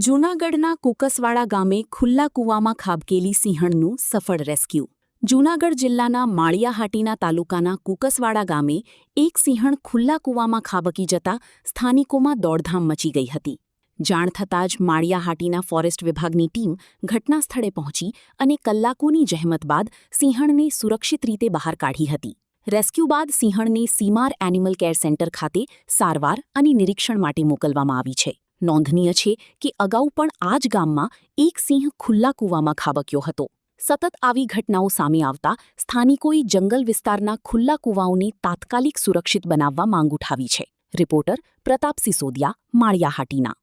જૂનાગઢના કુકસવાડા ગામે ખુલ્લા કૂવામાં ખાબકેલી સિંહણનું સફળ રેસ્ક્યુ. જૂનાગઢ જિલ્લાના માળિયાહાટીના તાલુકાના કુકસવાડા ગામે એક સિંહણ ખુલ્લા કૂવામાં ખાબકી જતા સ્થાનિકોમાં દોડધામ મચી ગઈ હતી. જાણ થતાં જ માળિયાહાટીના ફોરેસ્ટ વિભાગની ટીમ ઘટનાસ્થળે પહોંચી અને કલાકોની જહેમત બાદ સિંહણને સુરક્ષિત રીતે બહાર કાઢી હતી. રેસ્ક્યુ બાદ સિંહણને સીમાર એનિમલ કેર સેન્ટર ખાતે સારવાર અને નિરીક્ષણ માટે મોકલવામાં આવી છે. નોંધનીય છે કે અગાઉ પણ આ જ ગામમાં એક સિંહ ખુલ્લા કૂવામાં ખાબક્યો હતો. સતત આવી ઘટનાઓ સામે આવતા સ્થાનિકોએ જંગલ વિસ્તારના ખુલ્લા કૂવાઓને તાત્કાલિક સુરક્ષિત બનાવવા માંગ ઉઠાવી છે. રિપોર્ટર પ્રતાપ સિસોદિયા, માળિયાહાટીના.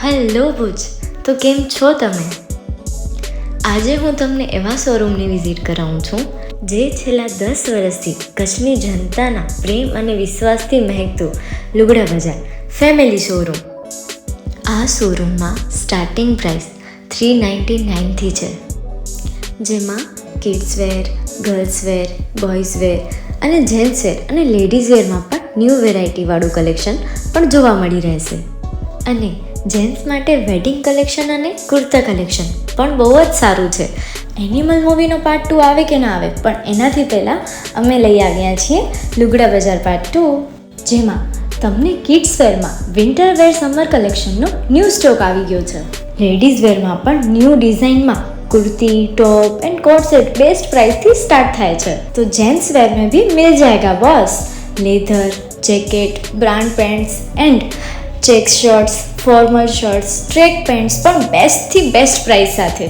હેલો ભુજ, તો કેમ છો તમે? આજે હું તમને એવા શોરૂમની વિઝિટ કરાવું છું જે છેલ્લા 10 વર્ષથી કચ્છની જનતાના પ્રેમ અને વિશ્વાસથી મહેકતું લુગડા બજાર ફેમિલી શોરૂમ. આ શોરૂમમાં સ્ટાર્ટિંગ પ્રાઇસ 399થી છે, જેમાં kids wear, girls wear, boys wear અને જેન્ટ્સ વેર અને લેડીઝ વેરમાં પણ ન્યૂ વેરાયટીવાળું કલેક્શન પણ જોવા મળી રહેશે. અને જેન્ટ્સ માટે વેડિંગ કલેક્શન અને કુર્તા કલેક્શન પણ બહુ જ સારું છે. એનિમલ મૂવીનો પાર્ટ 2 આવે કે ના આવે, પણ એનાથી પહેલાં અમે લઈ આવ્યા છીએ લુગડા બજાર પાર્ટ 2, જેમાં તમને કિડ્સ વેરમાં વિન્ટર વેર સમર કલેક્શનનો ન્યૂ સ્ટોક આવી ગયો છે. લેડીઝ વેરમાં પણ ન્યૂ ડિઝાઇનમાં kurti, top and coat set best price थी स्टार्ट थाय छे. तो जेंट्स वेर में भी मिल जाएगा boss. Leather, jacket, brand pants and check shirts, formal shirts, track pants પણ બેસ્ટ થી બેસ્ટ પ્રાઇસ સાથે.